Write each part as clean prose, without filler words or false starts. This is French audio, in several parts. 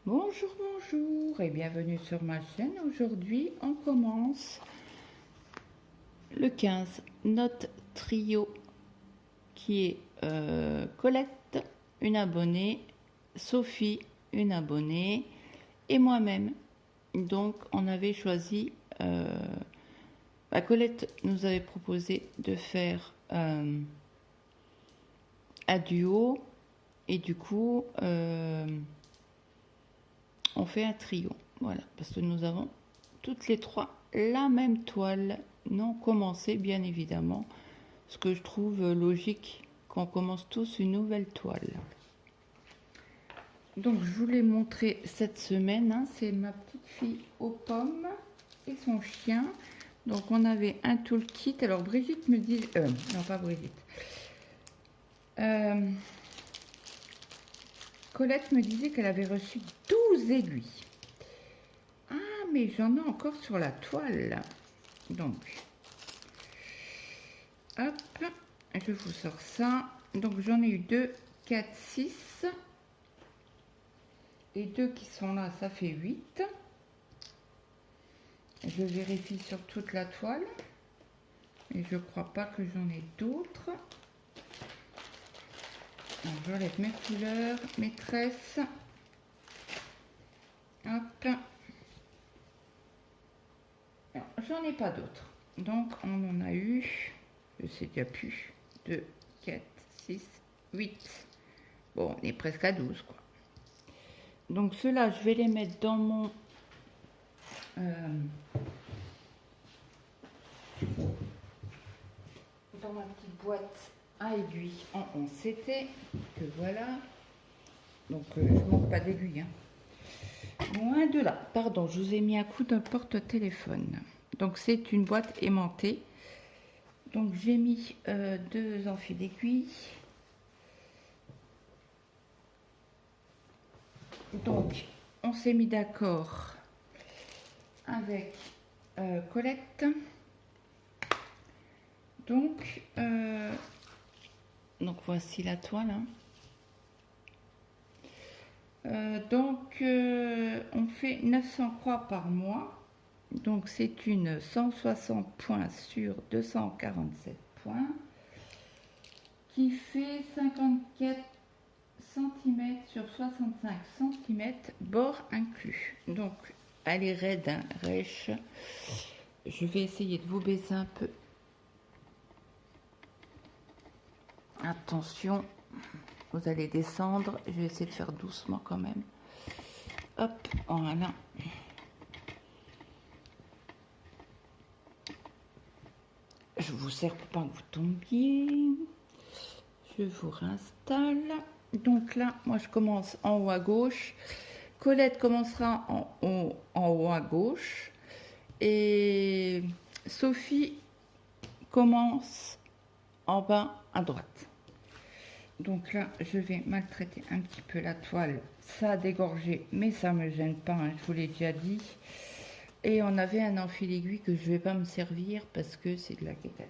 Bonjour, bonjour et bienvenue sur ma chaîne. Aujourd'hui, on commence le 15, notre trio qui est Colette, une abonnée, Sophie, une abonnée et moi-même. Donc, on avait choisi, Colette nous avait proposé de faire un duo et du coup, on fait un trio, voilà, parce que nous avons toutes les trois la même toile, non commencée bien évidemment, ce que je trouve logique qu'on commence tous une nouvelle toile. Donc je vous l'ai montré cette semaine, hein, c'est ma petite fille aux pommes et son chien. Donc on avait un toolkit, alors Brigitte me dit, non pas Brigitte, Colette me disait qu'elle avait reçu 12 aiguilles. Mais j'en ai encore sur la toile. Donc, hop, je vous sors ça. Donc, j'en ai eu 2, 4, 6. Et 2 qui sont là, ça fait 8. Je vérifie sur toute la toile. Et je crois pas que j'en ai d'autres. J'enlève mes couleurs, mes tresses. Hop. J'en ai pas d'autres. Donc, on en a eu, je sais déjà plus, 2, 4, 6, 8. Bon, on est presque à 12, quoi. Donc, ceux-là, je vais les mettre dans mon... dans ma petite boîte à aiguilles en 11 CT, que voilà. Donc, je ne manque pas d'aiguilles. Hein. Loin de là. Pardon, je vous ai mis un coup d'un porte-téléphone. Donc, c'est une boîte aimantée. Donc, j'ai mis 2 enfils d'aiguilles. Donc, on s'est mis d'accord avec Colette. Donc voici la toile. Hein. On fait 900 croix par mois. Donc, c'est une 160 points sur 247 points qui fait 54 cm sur 65 cm, bord inclus. Donc, elle est raide, hein, rêche. Je vais essayer de vous baisser un peu. Attention, vous allez descendre. Je vais essayer de faire doucement quand même. Hop, voilà. Je vous sers pour pas que vous tombiez. Je vous réinstalle. Donc là, moi je commence en haut à gauche. Colette commencera en haut à gauche. Et Sophie commence en bas à droite. Donc là, je vais maltraiter un petit peu la toile. Ça a dégorgé, mais ça ne me gêne pas, hein, je vous l'ai déjà dit. Et on avait un enfil aiguille que je ne vais pas me servir parce que c'est de la quéquette.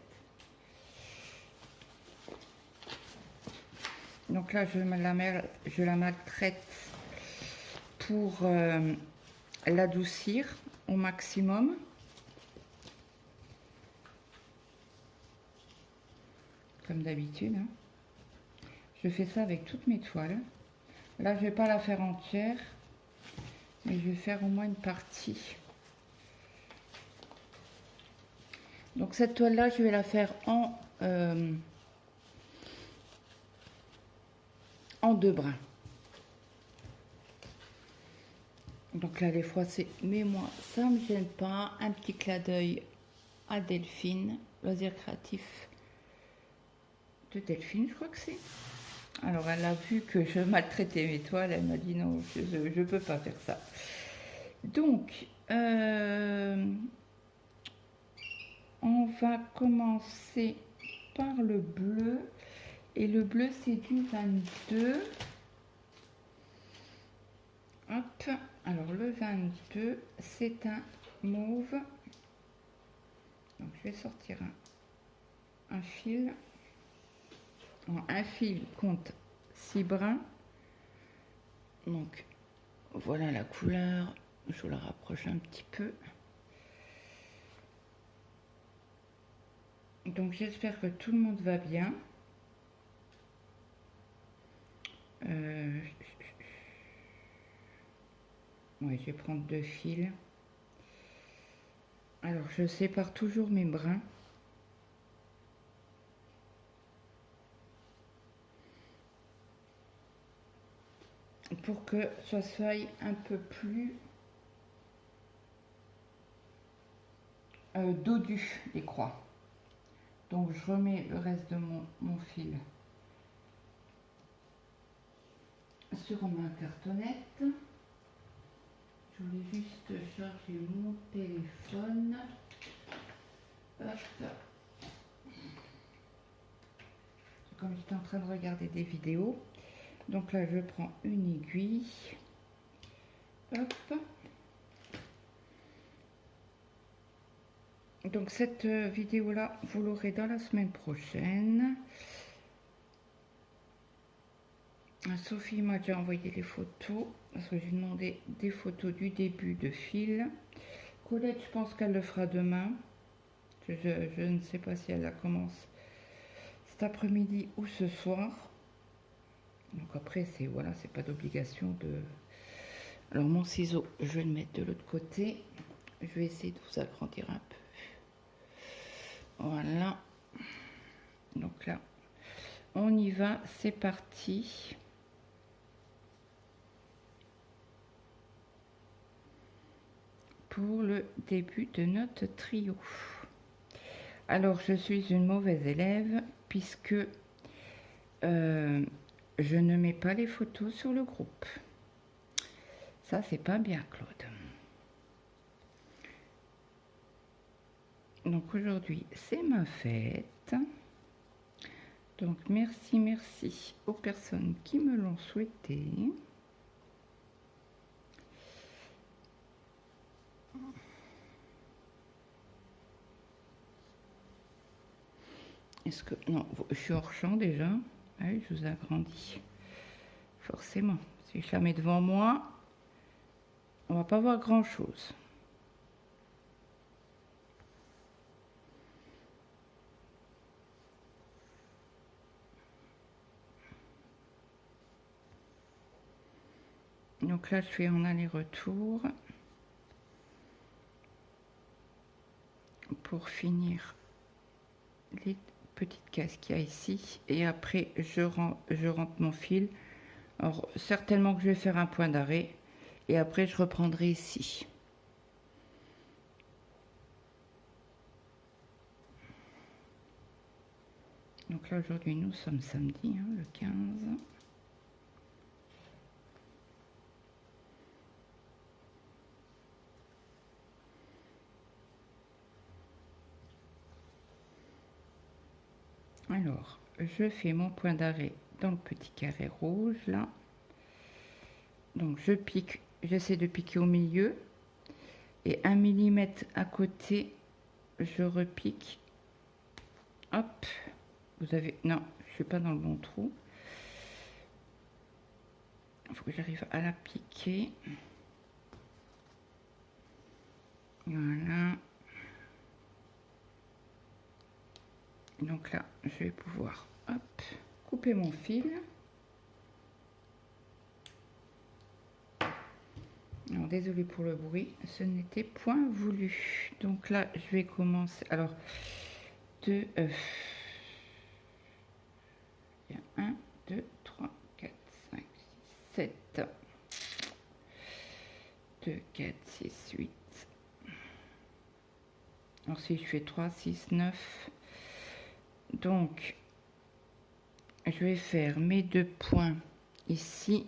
Donc là, je la maltraite pour l'adoucir au maximum. Comme d'habitude. Hein. Je fais ça avec toutes mes toiles. Là, je ne vais pas la faire entière, mais je vais faire au moins une partie. Donc cette toile-là, je vais la faire en 2 brins. Donc là, les froissés, mais moi, ça ne me gêne pas. Un petit clin d'œil à Delphine, loisir créatif de Delphine, je crois que c'est. Alors, elle a vu que je maltraitais mes toiles, elle m'a dit non, je ne peux pas faire ça. Donc, on va commencer par le bleu. Et le bleu, c'est du 22. Hop, alors le 22, c'est un mauve. Donc, je vais sortir un fil. Un fil compte 6 brins. Donc, voilà la couleur, je vous la rapproche un petit peu. Donc j'espère que tout le monde va bien. Ouais, je vais prendre 2 fils. Alors je sépare toujours mes brins. Pour que ça soit un peu plus dodu les croix. Donc je remets le reste de mon fil sur ma cartonnette. Je voulais juste charger mon téléphone. Hop. Comme j'étais en train de regarder des vidéos. Donc là je prends une aiguille. Hop. Donc cette vidéo là vous l'aurez dans la semaine prochaine. Sophie m'a déjà envoyé les photos parce que j'ai demandé des photos du début de fil. Colette, je pense qu'elle le fera demain. Je ne sais pas si elle la commence cet après-midi ou ce soir. Donc après c'est voilà, c'est pas d'obligation de. Alors mon ciseau, je vais le mettre de l'autre côté. Je vais essayer de vous agrandir un peu. Voilà. Donc là, on y va, c'est parti. Pour le début de notre trio. Alors je suis une mauvaise élève puisque je ne mets pas les photos sur le groupe. Ça c'est pas bien, Claude. Donc aujourd'hui c'est ma fête. Donc merci aux personnes qui me l'ont souhaité. Est-ce que... Non, je suis hors champ déjà. Ah oui, je vous ai agrandi. Forcément. Si je la mets devant moi, on va pas voir grand-chose. Donc là, je fais en aller-retour. Pour finir les petites cases qu'il y a ici. Et après, je rentre mon fil. Alors, certainement que je vais faire un point d'arrêt. Et après, je reprendrai ici. Donc là, aujourd'hui, nous sommes samedi, hein, le 15. Alors, je fais mon point d'arrêt dans le petit carré rouge, là. Donc, je pique, j'essaie de piquer au milieu. Et 1 mm à côté, je repique. Hop. Vous avez... Non, je suis pas dans le bon trou. Il faut que j'arrive à la piquer. Voilà. Donc là, je vais pouvoir hop, couper mon fil. Alors, désolé pour le bruit, ce n'était point voulu. Donc là, je vais commencer. Alors, il y a 1, 2, 3, 4, 5, 6, 7. 2, 4, 6, 8. Alors, si je fais 3, 6, 9. Donc, je vais faire mes 2 points ici.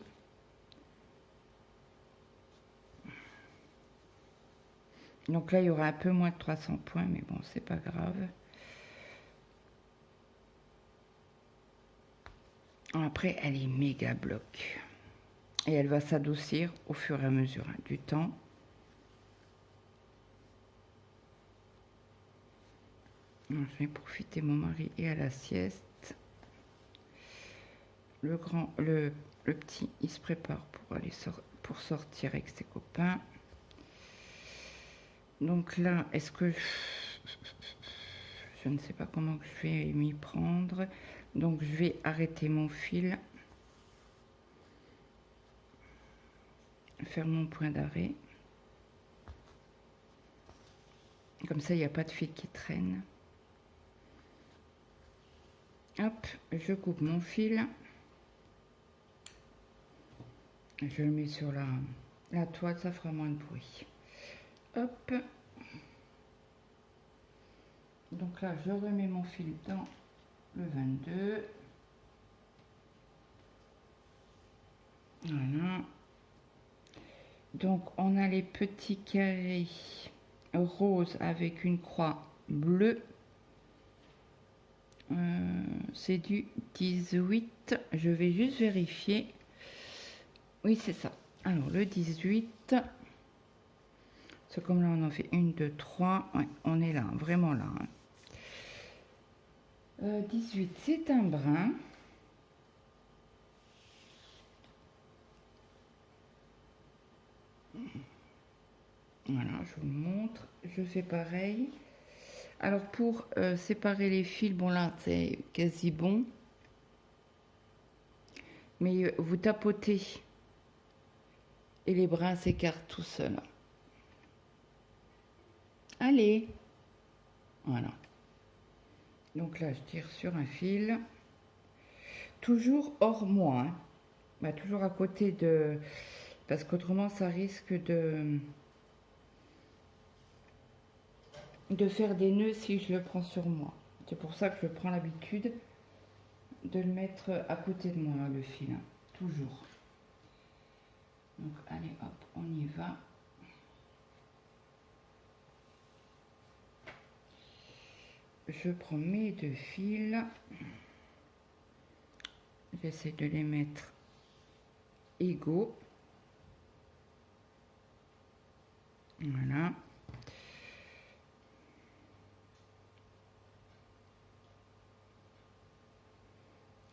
Donc là, il y aura un peu moins de 300 points, mais bon, c'est pas grave. Après, elle est méga bloc. Et elle va s'adoucir au fur et à mesure du temps. Alors, je vais profiter, mon mari est à la sieste. Le petit, il se prépare pour sortir avec ses copains. Donc là, est-ce que je ne sais pas comment je vais m'y prendre. Donc je vais arrêter mon fil, faire mon point d'arrêt. Comme ça, il n'y a pas de fil qui traîne. Hop, je coupe mon fil. Je le mets sur la toile, ça fera moins de bruit. Hop. Donc là, je remets mon fil dans le 22. Voilà. Donc, on a les petits carrés roses avec une croix bleue. C'est du 18. Je vais juste vérifier. Oui, c'est ça. Alors, le 18. C'est comme là, on en fait 1, 2, 3. Ouais, on est là, vraiment là. 18, c'est un brin. Voilà, je vous montre. Je fais pareil. Alors, pour séparer les fils, bon là, c'est quasi bon. Mais vous tapotez et les brins s'écartent tout seuls. Allez. Voilà. Donc là, je tire sur un fil. Toujours hors moi. Hein. Bah, toujours à côté de... Parce qu'autrement, ça risque de faire des nœuds si je le prends sur moi. C'est pour ça que je prends l'habitude de le mettre à côté de moi, le fil. Hein. Toujours. Donc, allez, hop, on y va. Je prends mes deux fils. J'essaie de les mettre égaux. Voilà.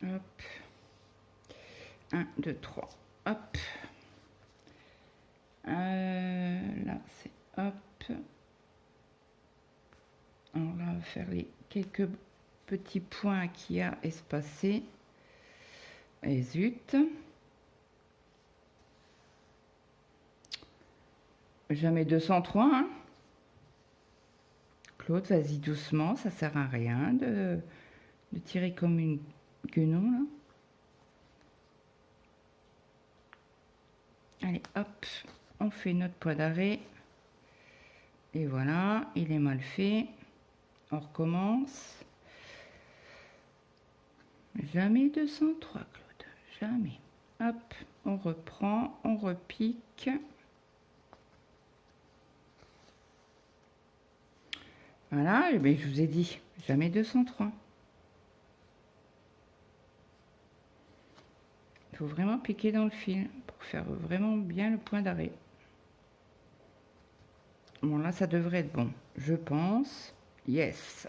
Hop. 1, 2, 3. Hop. Là, c'est hop. Alors là, on va faire les quelques petits points qu'il y a espacés. Et zut. Jamais 203. Hein. Claude, vas-y doucement, ça sert à rien de tirer comme une guenon là. Allez, hop, on fait notre point d'arrêt. Et voilà, il est mal fait. On recommence. Jamais 203, Claude. Jamais. Hop, on reprend, on repique. Voilà, et bien je vous ai dit, jamais 203. Il faut vraiment piquer dans le fil pour faire vraiment bien le point d'arrêt. Bon, là, ça devrait être bon, je pense. Yes.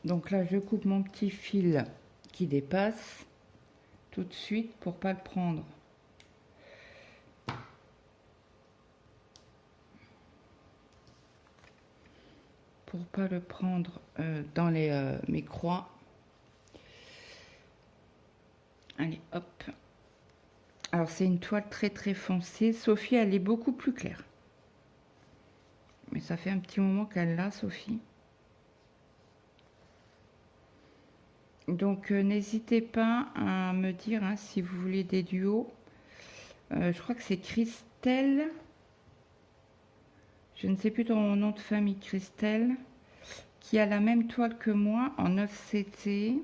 Donc là, je coupe mon petit fil qui dépasse tout de suite pour pas le prendre. Pour pas le prendre dans mes croix. Allez, hop. Alors, c'est une toile très très foncée. Sophie, elle est beaucoup plus claire. Mais ça fait un petit moment qu'elle l'a, Sophie. Donc, n'hésitez pas à me dire hein, si vous voulez des duos. Je crois que c'est Christelle. Je ne sais plus ton nom de famille, Christelle. Qui a la même toile que moi en 9CT.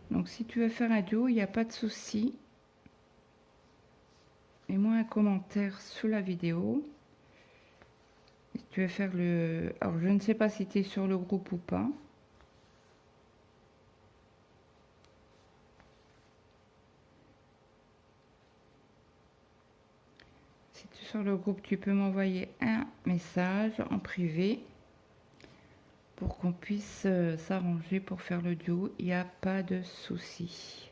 Donc, si tu veux faire un duo, il n'y a pas de souci. Mets-moi un commentaire sous la vidéo. Si tu veux faire le... Alors, je ne sais pas si tu es sur le groupe ou pas. Si tu es sur le groupe, tu peux m'envoyer un message en privé pour qu'on puisse s'arranger pour faire le duo. Il n'y a pas de souci.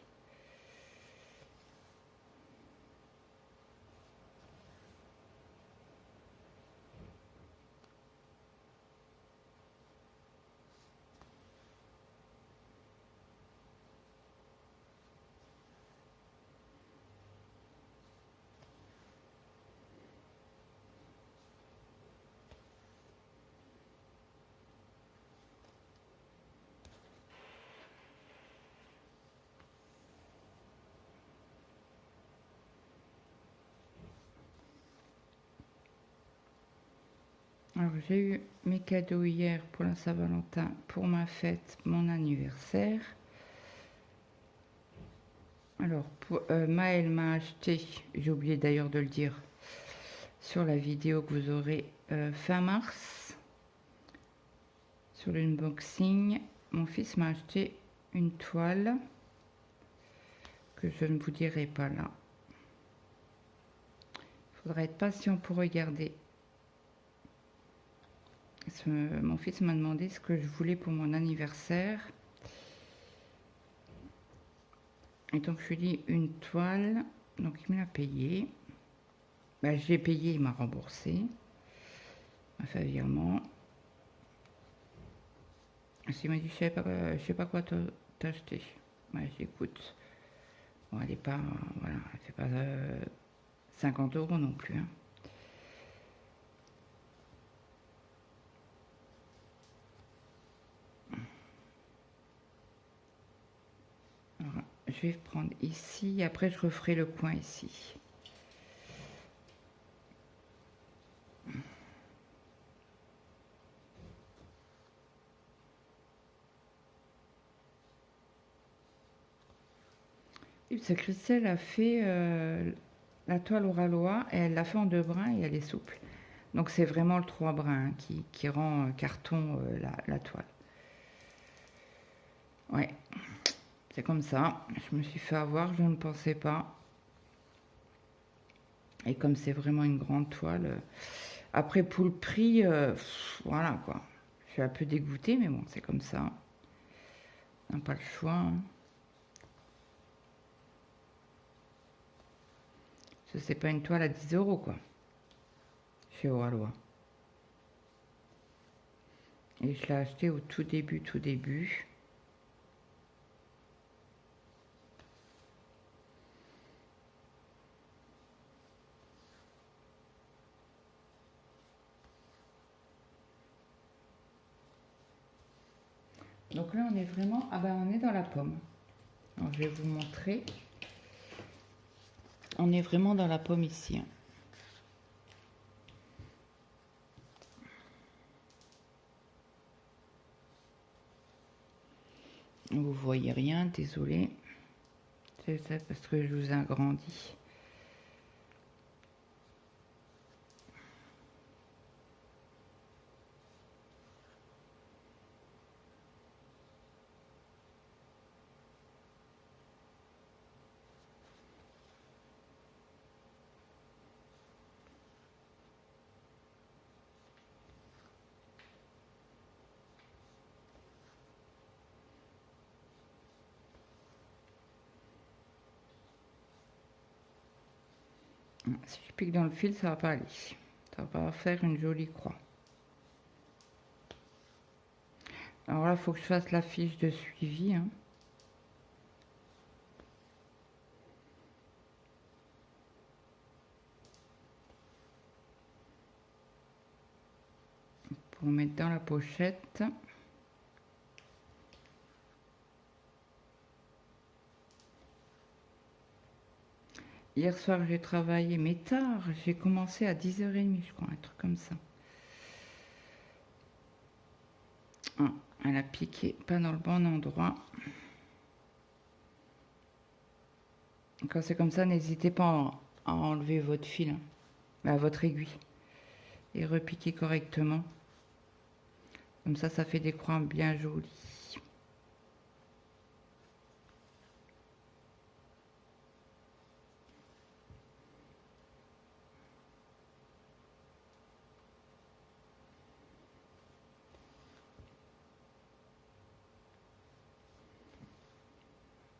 Alors j'ai eu mes cadeaux hier pour la Saint-Valentin, pour ma fête, mon anniversaire. Alors Maëlle m'a acheté, j'ai oublié d'ailleurs de le dire sur la vidéo que vous aurez fin mars, sur l'unboxing, mon fils m'a acheté une toile que je ne vous dirai pas là. Il faudra être patient pour regarder. Mon fils m'a demandé ce que je voulais pour mon anniversaire. Et donc je lui ai dit une toile. Donc il me l'a payé. Ben, je l'ai payé, il m'a remboursé. Il m'a fait un virement. Il m'a dit je sais pas quoi t'acheter. Ouais, j'écoute. Bon, elle est pas, voilà, elle fait pas 50 € non plus. Hein. Alors, je vais prendre ici, après je referai le coin ici. Et ce Christelle a fait la toile Oralois et elle l'a fait en 2 brins et elle est souple. Donc c'est vraiment le 3 brins qui rend carton la toile. Ouais, c'est comme ça. Je me suis fait avoir, je ne pensais pas. Et comme c'est vraiment une grande toile, après pour le prix, voilà quoi. Je suis un peu dégoûtée, mais bon, c'est comme ça. On n'a pas le choix. Hein. C'est pas une toile à 10 € quoi. Chez Oralois. Et je l'ai acheté au tout début, tout début. Donc là, on est vraiment... Ah ben, on est dans la pomme. Alors, je vais vous montrer. On est vraiment dans la pomme ici. Hein. Vous voyez rien, désolé. C'est ça parce que je vous ai agrandi. Si je pique dans le fil, ça va pas aller. Ça va pas faire une jolie croix. Alors là, il faut que je fasse la fiche de suivi. Hein. Pour mettre dans la pochette. Hier soir, j'ai travaillé, mais tard. J'ai commencé à 10h30, je crois, un truc comme ça. Ah, elle a piqué, pas dans le bon endroit. Quand c'est comme ça, n'hésitez pas à enlever votre fil, hein, votre aiguille, et repiquer correctement. Comme ça fait des croix bien jolies.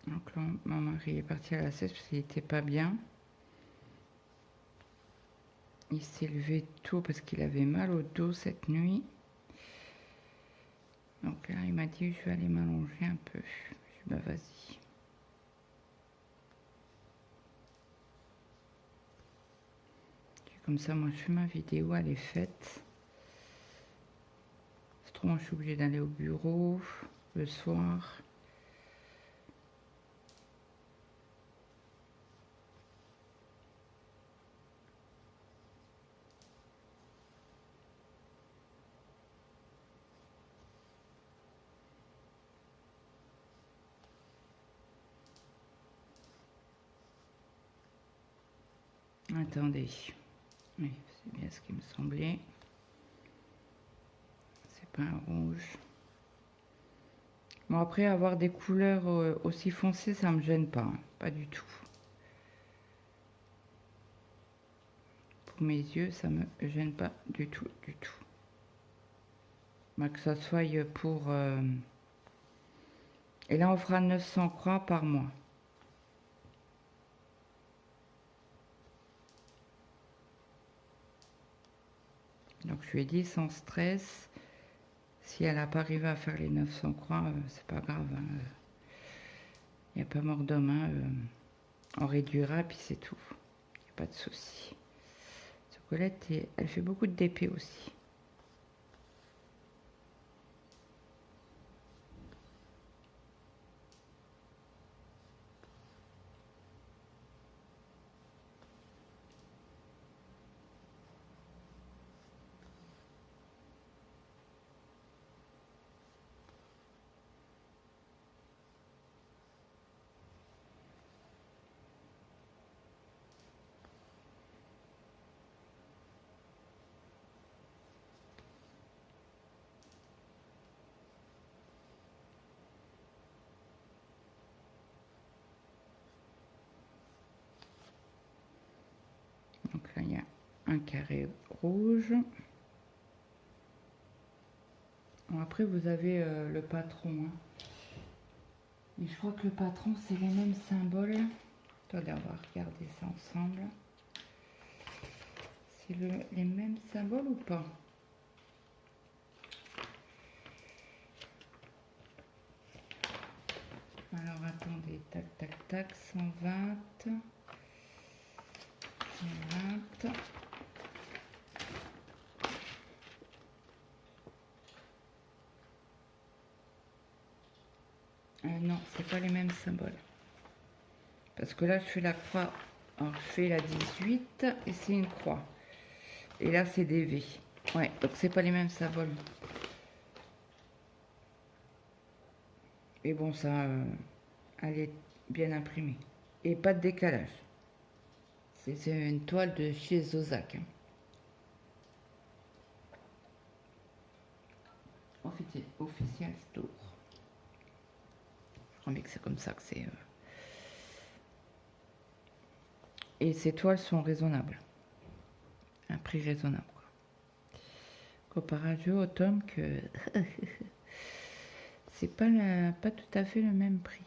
Donc là, mon mari est parti à la sieste parce qu'il n'était pas bien. Il s'est levé tôt parce qu'il avait mal au dos cette nuit. Donc là, il m'a dit, je vais aller m'allonger un peu. Je dis, bah vas-y. Comme ça, moi, je fais ma vidéo, elle est faite. Autrement, je suis obligée d'aller au bureau le soir. Attendez. Oui, c'est bien ce qui me semblait. C'est pas un rouge. Bon, après, avoir des couleurs aussi foncées, ça me gêne pas. Hein, pas du tout. Pour mes yeux, ça me gêne pas du tout, du tout. Bah, que ça soit pour... Et là, on fera 900 croix par mois. Donc, je lui ai dit sans stress. Si elle n'a pas arrivé à faire les 900 croix, c'est pas grave. Il n'y a pas mort d'homme. Hein, on réduira, puis c'est tout. Il n'y a pas de souci. Colette, elle fait beaucoup de DP aussi. Donc là, il y a un carré rouge. Bon, après, vous avez le patron. Hein. Et je crois que le patron, c'est les mêmes symboles. Attendez, on va regarder ça ensemble. C'est les mêmes symboles ou pas? Alors, attendez. Tac, tac, tac. 120. 120. Non, c'est pas les mêmes symboles. Parce que là, je fais la croix. Alors, je fais la 18 et c'est une croix. Et là, c'est des V. Ouais, donc c'est pas les mêmes symboles. Et bon, ça, elle est bien imprimée. Et pas de décalage. C'est une toile de chez Zozak. Hein. Official Store. Je crois que c'est comme ça que c'est. Et ces toiles sont raisonnables. Un prix raisonnable. Comparé à jeu au tome que c'est pas tout à fait le même prix.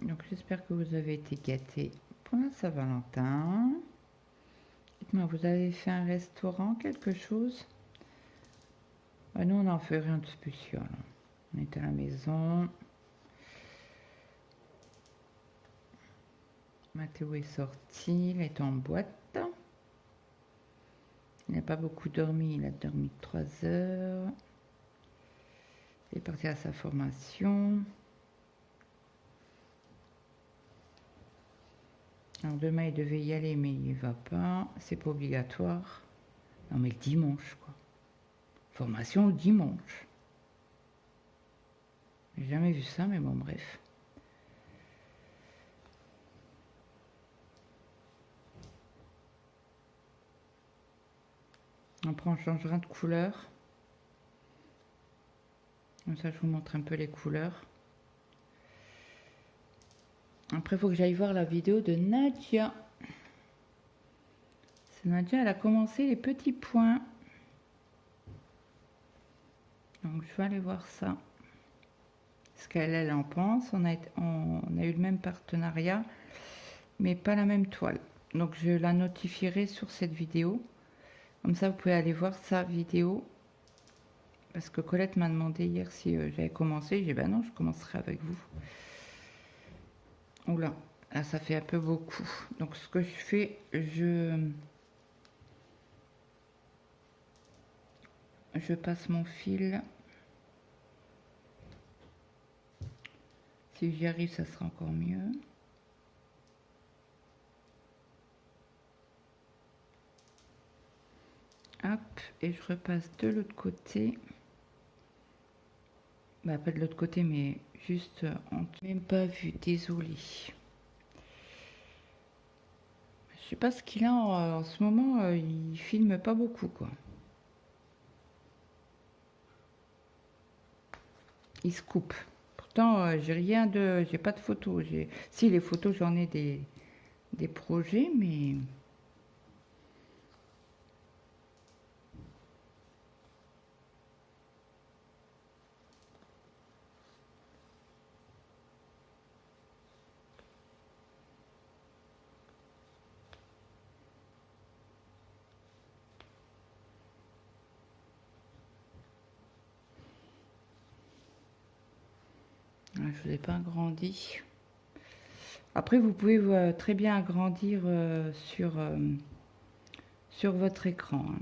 Donc j'espère que vous avez été gâtés pour la Saint-Valentin. Dites-moi, vous avez fait un restaurant, quelque chose? Nous, on n'en fait rien de spécial. On est à la maison. Mathéo est sorti, il est en boîte. Il n'a pas beaucoup dormi, il a dormi 3 heures. Il est parti à sa formation. Alors demain, il devait y aller, mais il n'y va pas. C'est pas obligatoire. Non, mais le dimanche, quoi. Formation le dimanche. J'ai jamais vu ça, mais bon, bref. Après, on changera de couleur. Comme ça, je vous montre un peu les couleurs. Après, il faut que j'aille voir la vidéo de Nadia. C'est Nadia, elle a commencé les petits points. Donc, je vais aller voir ça. Ce qu'elle en pense. On a eu le même partenariat, mais pas la même toile. Donc, je la notifierai sur cette vidéo. Comme ça, vous pouvez aller voir sa vidéo. Parce que Colette m'a demandé hier si j'avais commencé. J'ai dit, ben non, je commencerai avec vous. Oula, là, ça fait un peu beaucoup. Donc, ce que je fais, je passe mon fil. Si j'y arrive, ça sera encore mieux. Hop, et je repasse de l'autre côté. Bah, pas de l'autre côté, mais juste en même pas vu, désolé. Je sais pas ce qu'il a en ce moment, il filme pas beaucoup, quoi. Il se coupe. Pourtant, j'ai pas de photos. Si, les photos, j'en ai des projets, mais je vous ai pas agrandi. Après, vous pouvez très bien agrandir sur votre écran, hein.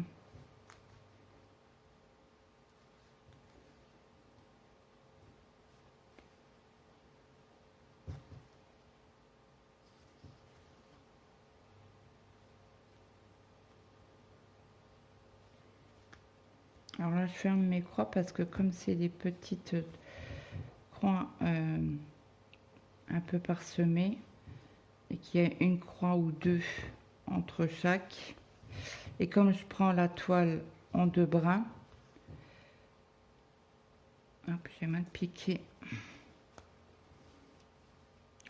Alors là, je ferme mes croix parce que comme c'est des petites croix un peu parsemées et qu'il y a une croix ou deux entre chaque, et comme je prends la toile en deux brins, hop, j'ai mal piqué,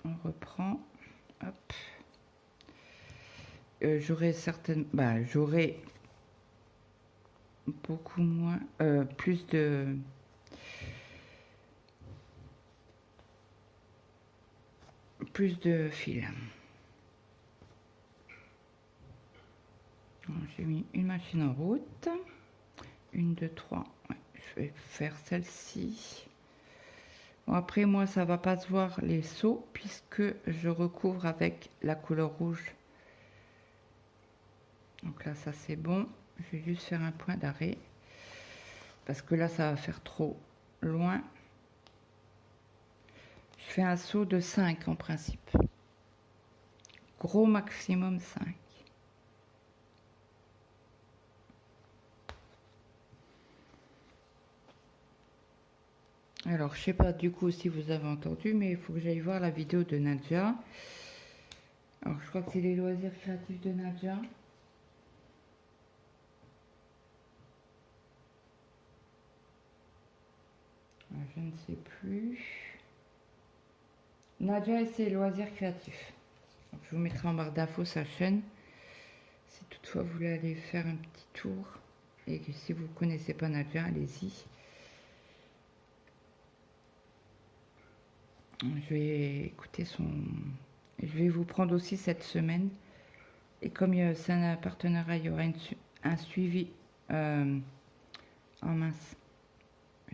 on reprend, hop, j'aurai j'aurai beaucoup moins, plus de fil. J'ai mis une machine en route, 1, 2, 3, ouais, je vais faire celle-ci. Bon, après moi ça va pas se voir les seaux puisque je recouvre avec la couleur rouge. Donc là ça c'est bon, je vais juste faire un point d'arrêt parce que là ça va faire trop loin. Je fais un seau de 5 en principe, gros maximum 5. Alors je sais pas du coup si vous avez entendu, mais il faut que j'aille voir la vidéo de Nadja. Alors je crois que c'est les loisirs créatifs de Nadja. Je ne sais plus. Nadja et ses loisirs créatifs. Donc, je vous mettrai en barre d'infos sa chaîne. Si toutefois vous voulez aller faire un petit tour. Et que si vous ne connaissez pas Nadja, allez-y. Je vais écouter son... Je vais vous prendre aussi cette semaine. Et comme c'est un partenariat, il y aura un suivi en mince.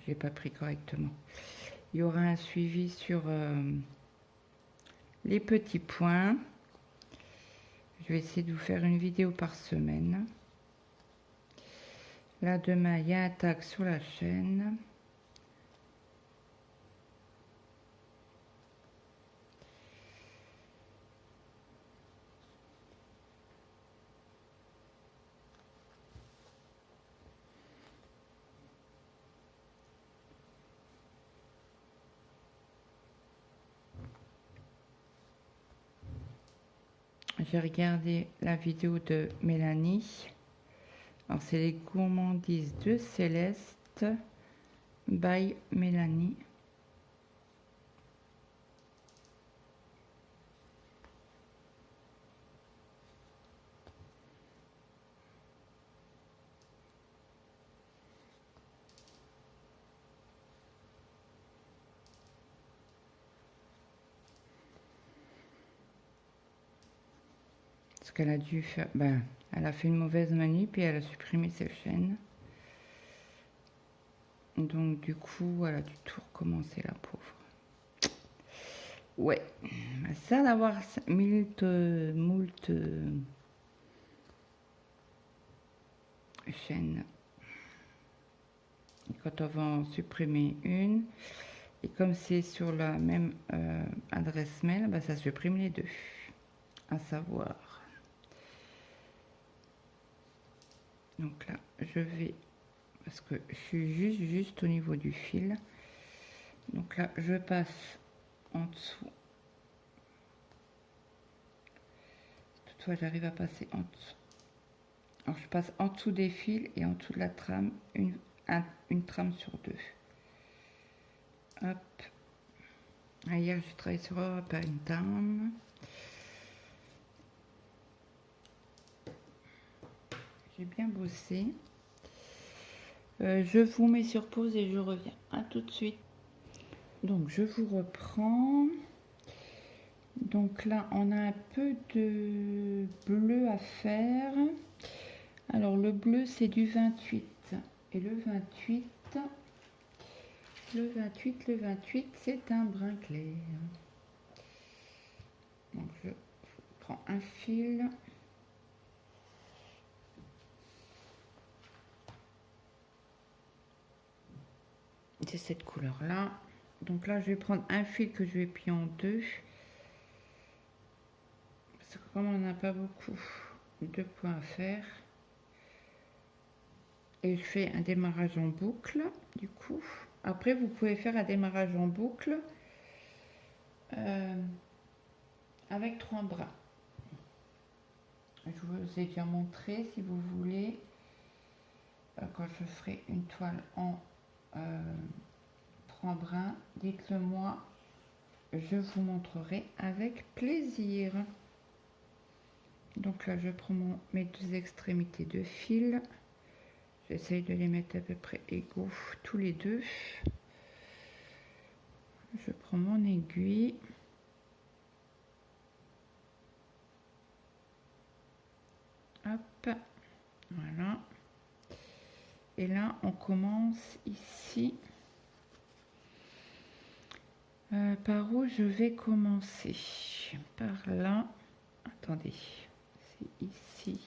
Je l'ai pas pris correctement. Il y aura un suivi sur les petits points. Je vais essayer de vous faire une vidéo par semaine. Là, demain, il y a un tag sur la chaîne. J'ai regardé la vidéo de Mélanie. Alors, c'est les gourmandises de Céleste by Mélanie. Ce qu'elle a dû faire, Elle a fait une mauvaise manip et elle a supprimé ses chaînes. Donc du coup, elle a dû tout recommencer, la pauvre. Ouais, ça d'avoir moult chaînes. Et quand on va en supprimer une, et comme c'est sur la même adresse mail, bah, ça supprime les deux. À savoir. Donc là, je vais, parce que je suis juste au niveau du fil. Donc là, je passe en dessous. Toutefois, j'arrive à passer en dessous. Alors, je passe en dessous des fils et en dessous de la trame, une trame sur deux. Hop. Ah, hier, j'ai travaillé sur une trame. J'ai bien bossé. Je vous mets sur pause et je reviens. À tout de suite. Donc, je vous reprends. Donc là, on a un peu de bleu à faire. Alors, le bleu, c'est du 28. Et le 28, c'est un brun clair. Donc, je prends un fil. C'est cette couleur-là. Donc là, je vais prendre un fil que je vais plier en deux. Parce que comme on n'a pas beaucoup de points à faire. Et je fais un démarrage en boucle, du coup. Après, vous pouvez faire un démarrage en boucle avec 3 bras. Je vous ai déjà montré, si vous voulez, quand je ferai une toile en 3 brins, dites-le moi, je vous montrerai avec plaisir. Donc là, je prends mes deux extrémités de fil. J'essaye de les mettre à peu près égaux tous les deux. Je prends mon aiguille. Hop, voilà. Et là, on commence ici. Par où je vais commencer? Par là. Attendez, c'est ici.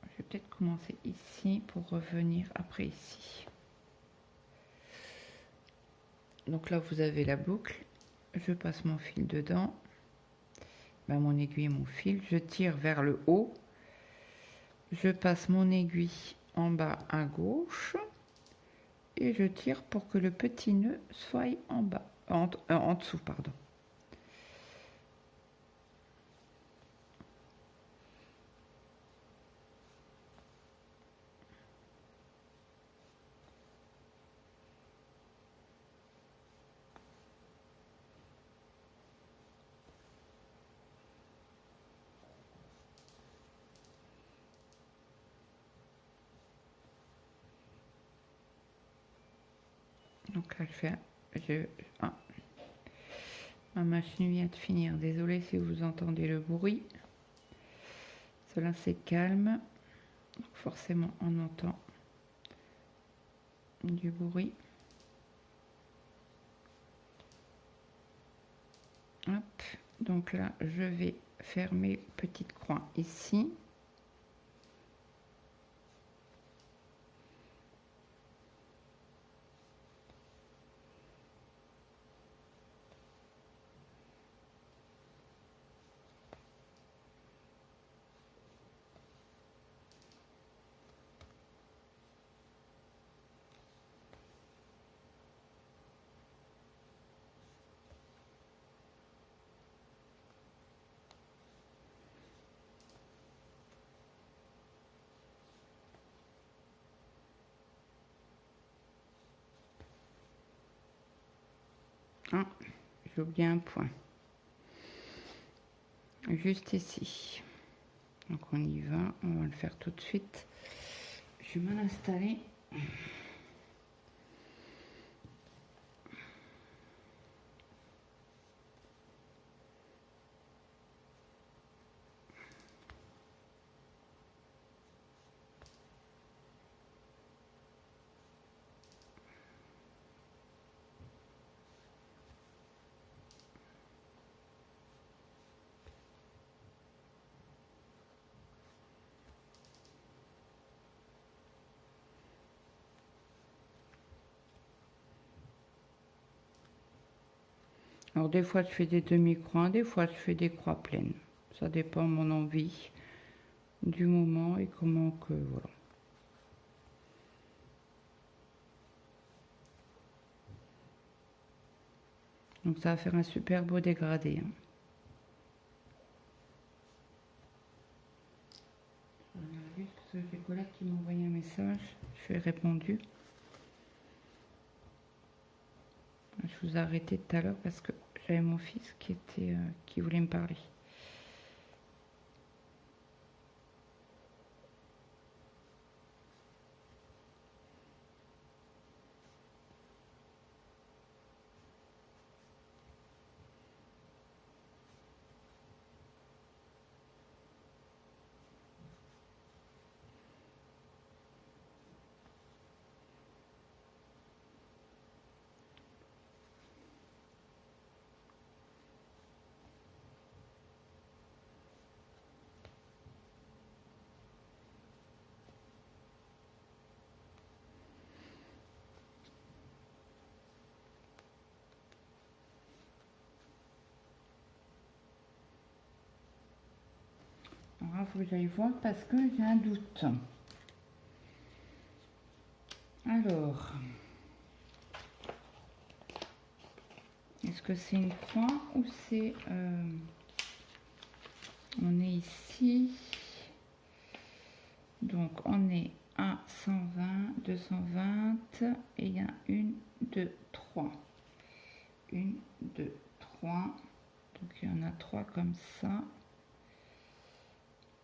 Je vais peut-être commencer ici pour revenir après ici. Donc là, vous avez la boucle. Je passe mon fil dedans. Ben, mon aiguille et mon fil. Je tire vers le haut. Je passe mon aiguille en bas à gauche. Et je tire pour que le petit nœud soit en bas, en dessous, pardon. Donc là, ma machine vient de finir. Désolée si vous entendez le bruit. Cela, c'est calme. Donc forcément, on entend du bruit. Hop. Donc là, je vais faire mes petites croix ici. Ah, j'ai oublié un point. Juste ici. Donc on y va, on va le faire tout de suite. Je vais m'en installer. Alors des fois je fais des demi-croix, des fois je fais des croix pleines. Ça dépend de mon envie du moment et comment que voilà. Donc ça va faire un super beau dégradé. Hein. Je regarde juste j'ai Colette qui m'a envoyé un message. Je lui ai répondu. Je vous ai arrêté tout à l'heure parce que j'avais mon fils qui voulait me parler. Alors il faut que j'aille voir parce que j'ai un doute. Alors, est-ce que c'est une croix ou c'est... on est ici. Donc on est à 120, 220 et il y a 1, 2, 3. 1, 2, 3. Donc il y en a 3 comme ça.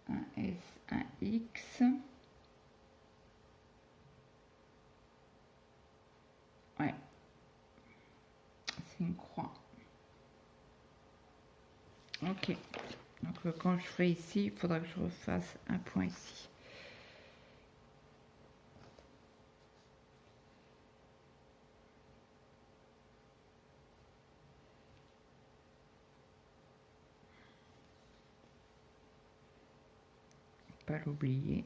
Un S, un X. Ouais. C'est une croix. Ok. Donc quand je ferai ici, il faudra que je refasse un point ici. Pas l'oublier.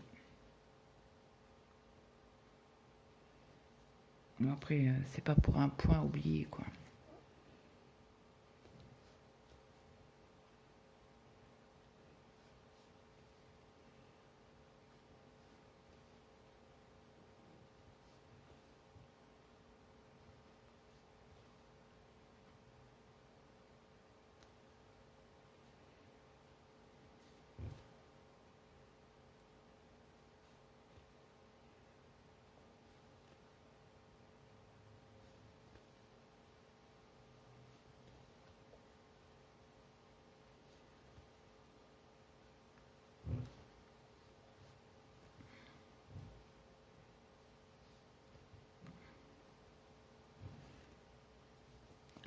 Après, c'est pas pour un point oublié, quoi.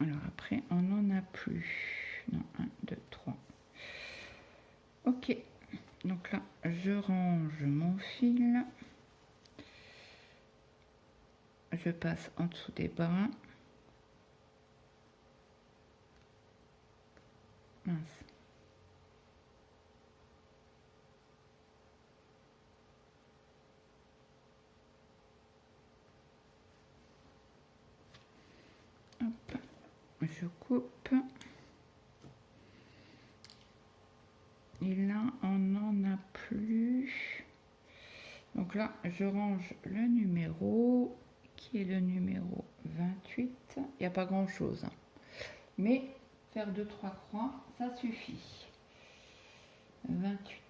Alors après, on n'en a plus. Non, 1, 2, 3. Ok. Donc là, je range mon fil. Je passe en dessous des brins. Mince. Hop. Je coupe. Et là, on n'en a plus. Donc là, je range le numéro, qui est le numéro 28. Il n'y a pas grand-chose. Mais faire 2-3 croix, ça suffit. 28.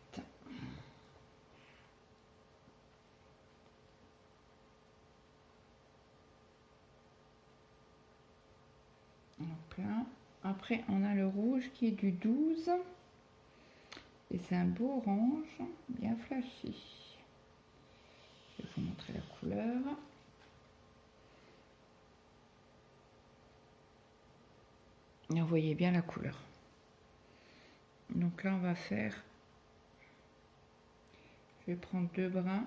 Hop là. Après, on a le rouge qui est du 12. Et c'est un beau orange, bien flashy. Je vais vous montrer la couleur. Et vous voyez bien la couleur. Donc là, on va faire... Je vais prendre 2 brins.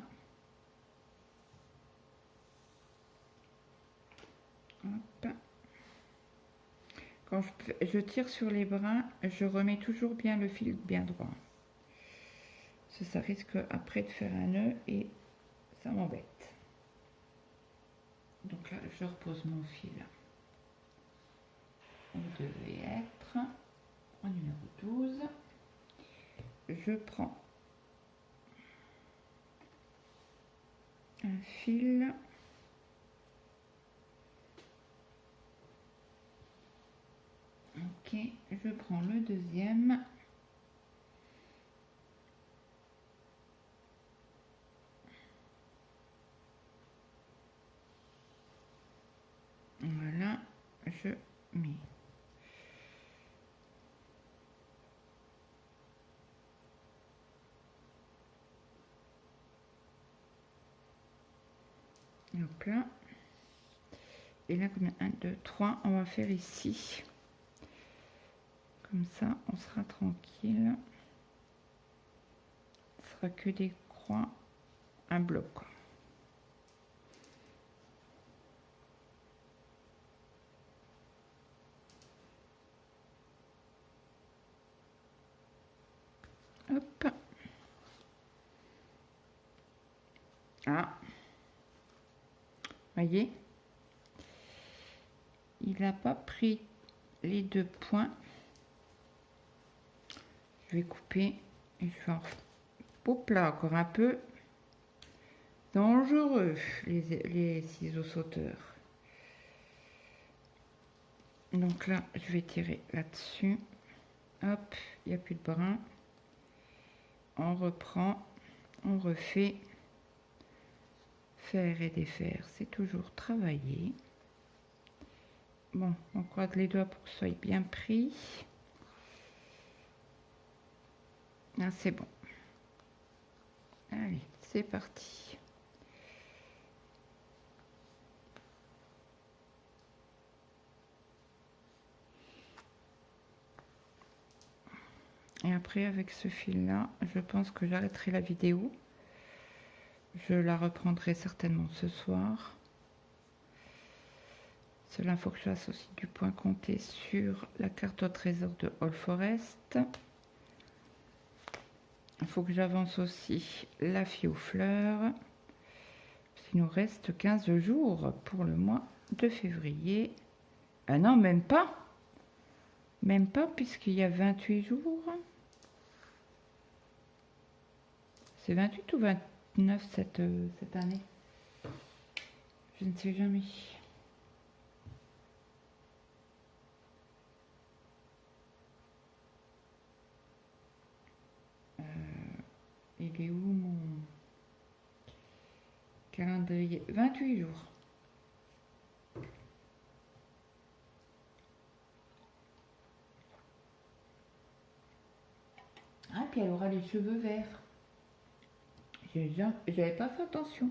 Hop. Quand je tire sur les brins, je remets toujours bien le fil bien droit. Ça risque après de faire un nœud et ça m'embête. Donc là, je repose mon fil. vous devez être au numéro 12. Je prends un fil. Ok, je prends le deuxième. Voilà, je mets. Hop là. Et là, combien? 1, 2, 3. On va faire ici. Comme ça, on sera tranquille. Ce sera que des croix, un bloc. Hop. Ah. Voyez, il n'a pas pris les 2 points. Je vais couper et je vais en... Hop là, encore un peu dangereux, les ciseaux sauteurs. Donc là, je vais tirer là-dessus. Hop, il n'y a plus de brin. On reprend, on refait. Faire et défaire, c'est toujours travailler. Bon, on croise les doigts pour que ce soit bien pris. Là, c'est bon. Allez, c'est parti. Et après, avec ce fil-là, je pense que j'arrêterai la vidéo. Je la reprendrai certainement ce soir. Cela, il faut que je fasse aussi du point compté sur la carte au trésor de All Forest. Il faut que j'avance aussi la fille aux fleurs. Il nous reste 15 jours pour le mois de février. Ah non, même pas. Même pas, puisqu'il y a 28 jours. C'est 28 ou 29 cette année? Je ne sais jamais. Il est où mon calendrier? 28 jours. Ah, puis elle aura les cheveux verts. J'avais pas fait attention.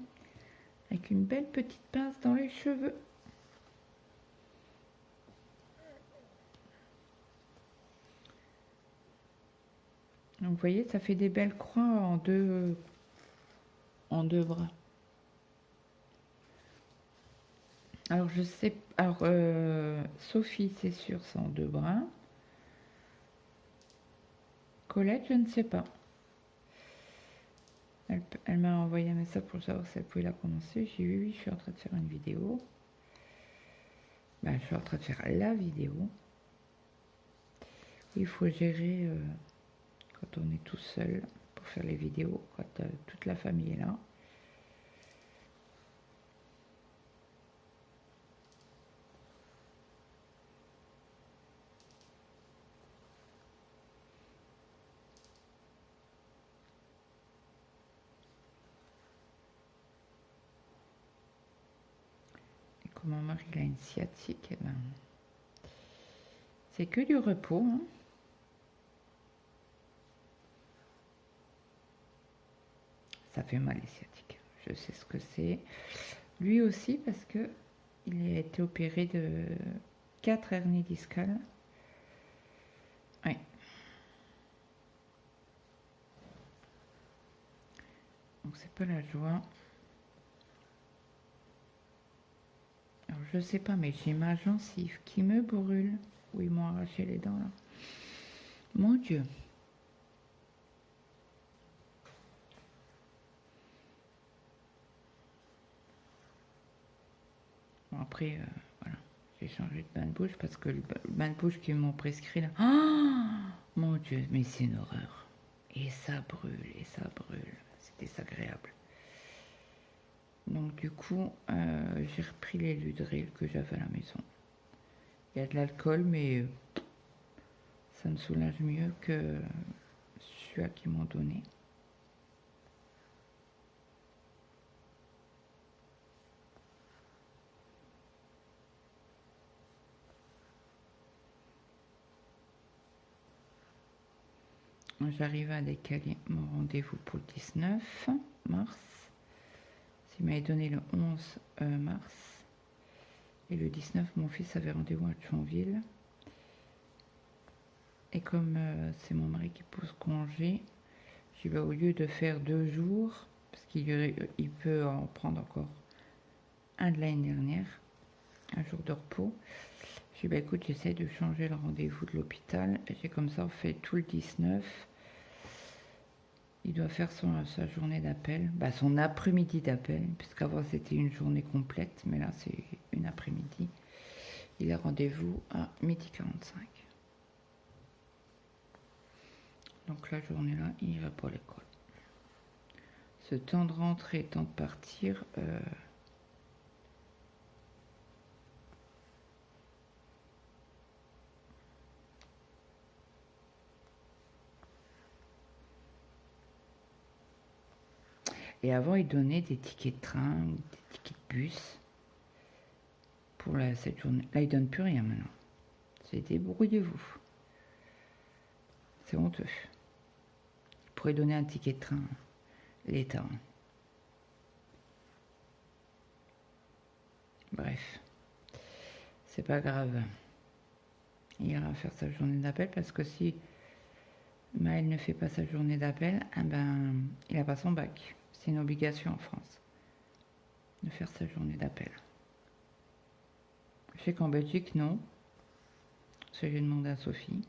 Avec une belle petite pince dans les cheveux. Donc vous voyez, ça fait des belles croix en deux bras. Alors je sais, alors Sophie c'est sûr c'est en 2 bras. Colette je ne sais pas. Elle m'a envoyé un message pour savoir si elle pouvait la prononcer. J'ai dit oui, je suis en train de faire une vidéo. Ben, je suis en train de faire la vidéo. Il faut gérer quand on est tout seul pour faire les vidéos, quand toute la famille est là. Et comme mon mari il a une sciatique, eh ben, c'est que du repos. Hein. Ça fait mal les sciatiques. Je sais ce que c'est. Lui aussi parce que il a été opéré de 4 hernies discales. Oui. Donc c'est pas la joie. Alors je sais pas, mais j'ai ma gencive qui me brûle. Où ils m'ont arraché les dents là. Mon Dieu. Bon, après, voilà. J'ai changé de bain de bouche parce que le bain de bouche qu'ils m'ont prescrit là. Oh mon Dieu, mais c'est une horreur. Et ça brûle, et ça brûle. C'est désagréable. Donc du coup, j'ai repris les Ludril que j'avais à la maison. Il y a de l'alcool, mais ça me soulage mieux que celui-là qu'ils m'ont donné. J'arrive à décaler mon rendez-vous pour le 19 mars. Il m'avait donné le 11 mars. Et le 19, mon fils avait rendez-vous à Thionville. Et comme c'est mon mari qui pose congé, je vais au lieu de faire 2 jours, parce qu'il peut en prendre encore un de l'année dernière, un jour de repos. Je dis, écoute, j'essaie de changer le rendez-vous de l'hôpital. J'ai comme ça fait tout le 19. Il doit faire sa journée d'appel, son après-midi d'appel, puisqu'avant c'était une journée complète, mais là c'est une après-midi. Il a rendez-vous à 12h45. Donc la journée-là, il ira pas à l'école. Ce temps de rentrer, temps de partir, et avant, il donnait des tickets de train, des tickets de bus pour cette journée. Là, il donne plus rien maintenant. C'est débrouillez-vous. C'est honteux. Il pourrait donner un ticket de train, l'État. Bref, c'est pas grave. Il ira faire sa journée d'appel parce que si Maël ne fait pas sa journée d'appel, il n'a pas son bac. C'est une obligation en France de faire sa journée d'appel. Je sais qu'en Belgique, non. Parce que j'ai demandé à Sophie.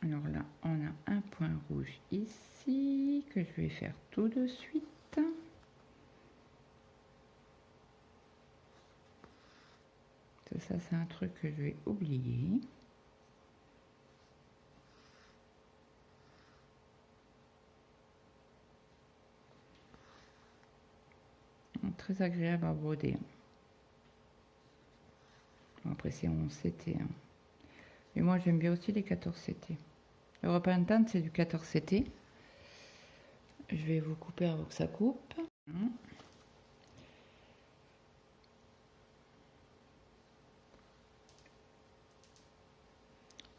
Alors là, on a un point rouge ici que je vais faire tout de suite. Ça, c'est un truc que je vais oublier. Très agréable à broder. Après, c'est 11 CT. Et moi, j'aime bien aussi les 14 CT. Le Repentant, c'est du 14 CT. Je vais vous couper avant que ça coupe.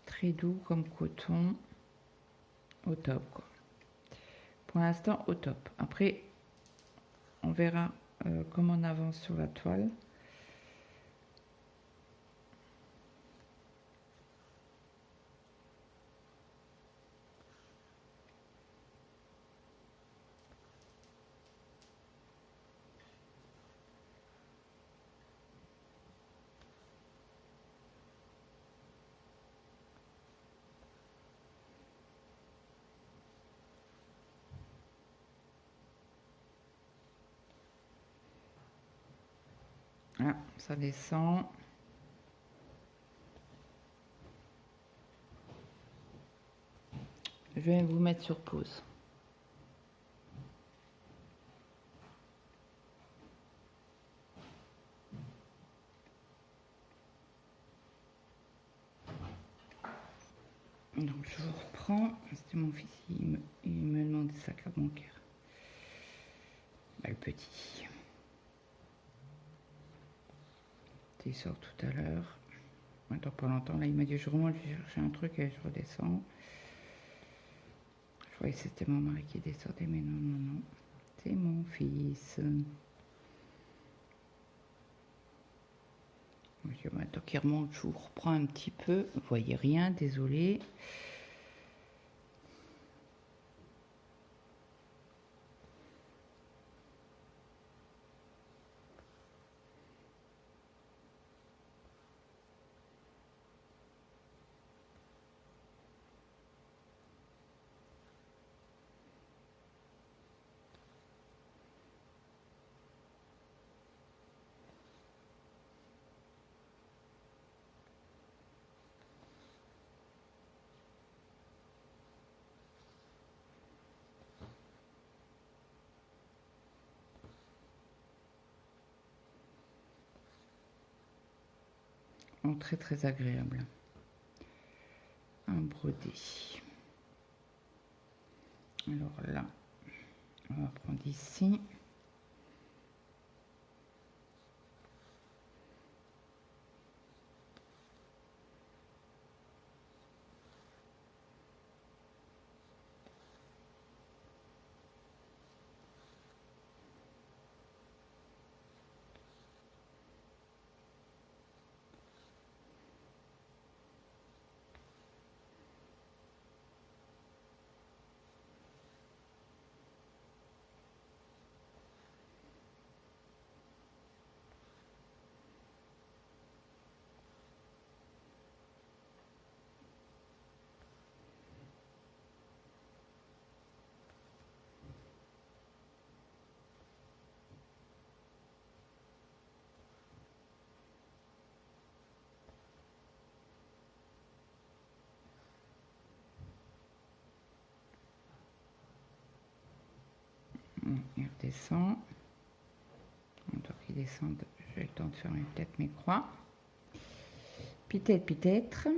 Très doux comme coton. Au top, quoi. Pour l'instant, au top. Après, on verra comment on avance sur la toile. Ah, ça descend. Je vais vous mettre sur pause. Donc je vous reprends. C'était mon fils, il me demandait sa carte bancaire. Le petit. Il sort tout à l'heure. Dans pas longtemps, là il m'a dit je remonte, je vais chercher un truc et je redescends. Je croyais que c'était mon mari qui descendait, mais non, non, non. C'est mon fils. Maintenant qu'il remonte, je vous reprends un petit peu. Vous voyez rien, désolé. Oh, très très agréable. Un brodé. Alors là, on va prendre ici. Il redescend. Donc il descend, j'ai le temps de faire peut-être mes croix. Peut-être.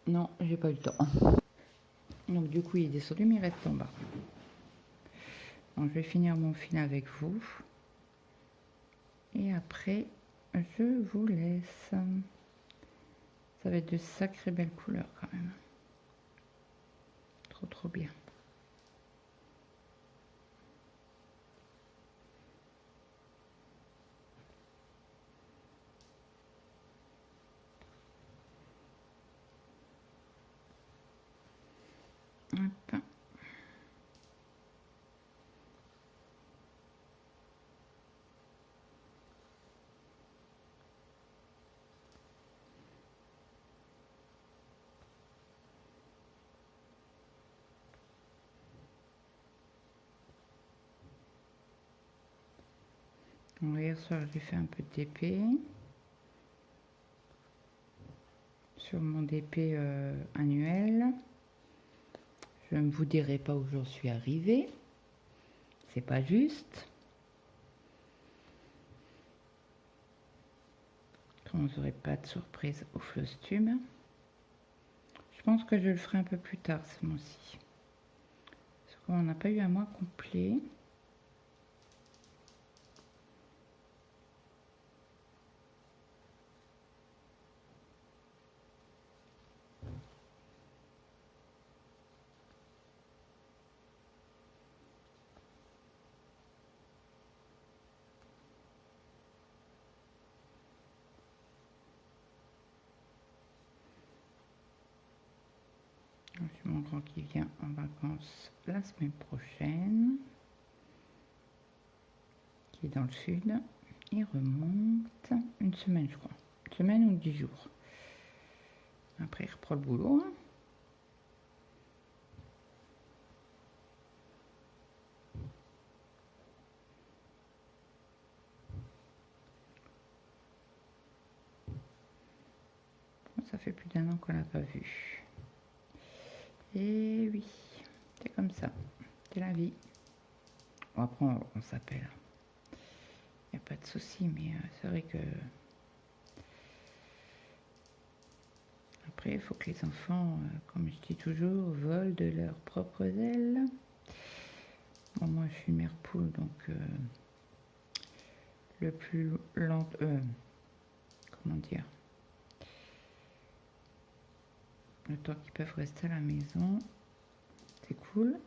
Non, j'ai pas eu le temps. Donc du coup il est descendu mais il reste en bas. Donc je vais finir mon fil avec vous. Et après je vous laisse. Ça va être de sacrées belles couleurs quand même. Trop bien. Hop. Hier soir j'ai fait un peu de DP sur mon DP annuel. Je ne vous dirai pas où j'en suis arrivée, c'est pas juste. Quand vous n'aurez pas de surprise au Flosstube. Je pense que je le ferai un peu plus tard ce mois-ci. Parce qu'on n'a pas eu un mois complet. J'ai mon grand qui vient en vacances la semaine prochaine, qui est dans le sud. Il remonte une semaine, je crois. Une semaine ou 10 jours. Après, il reprend le boulot. Ça fait plus d'1 an qu'on l'a pas vu. Et oui, c'est comme ça. C'est la vie. Bon, après, on s'appelle. Il n'y a pas de souci, mais c'est vrai que... Après, il faut que les enfants, comme je dis toujours, volent de leurs propres ailes. Bon, moi, je suis mère poule, donc le plus lent... comment dire, le temps qu'ils peuvent rester à la maison, c'est cool.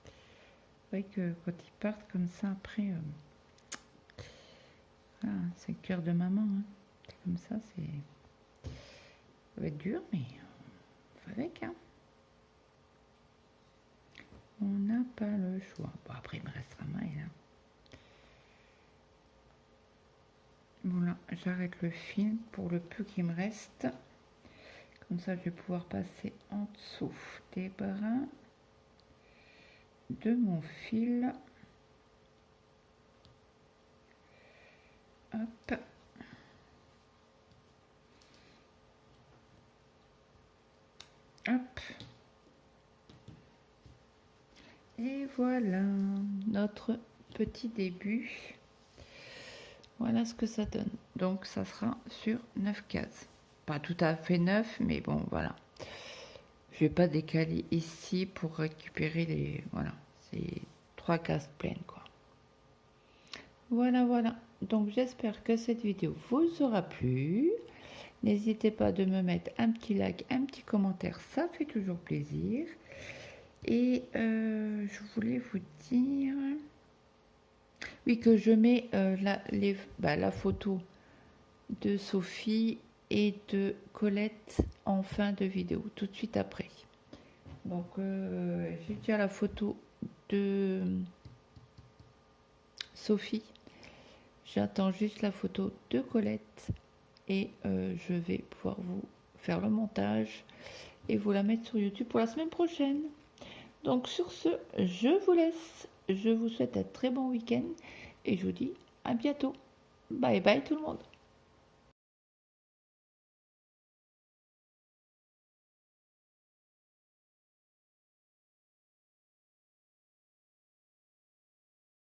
C'est vrai que quand ils partent comme ça, après, voilà, c'est le cœur de maman. Hein. C'est comme ça, ça va être dur, mais on fait avec. Hein. On n'a pas le choix. Bon, après, il me restera Maël. Hein. Voilà, j'arrête le fil pour le peu qu'il me reste. Comme ça, je vais pouvoir passer en dessous des brins de mon fil. Hop. Hop. Et voilà notre petit début. Voilà ce que ça donne. Donc ça sera sur 9 cases. Pas tout à fait 9, mais bon, voilà. Je vais pas décaler ici pour récupérer les... Voilà, c'est 3 cases pleines, quoi. Voilà, voilà. Donc j'espère que cette vidéo vous aura plu. N'hésitez pas de me mettre un petit like, un petit commentaire, ça fait toujours plaisir. Et je voulais vous dire... Oui, que je mets la photo de Sophie et de Colette en fin de vidéo, tout de suite après. Donc, j'ai déjà la photo de Sophie. J'attends juste la photo de Colette et je vais pouvoir vous faire le montage et vous la mettre sur YouTube pour la semaine prochaine. Donc, sur ce, je vous laisse. Je vous souhaite un très bon week-end et je vous dis à bientôt. Bye bye tout le monde.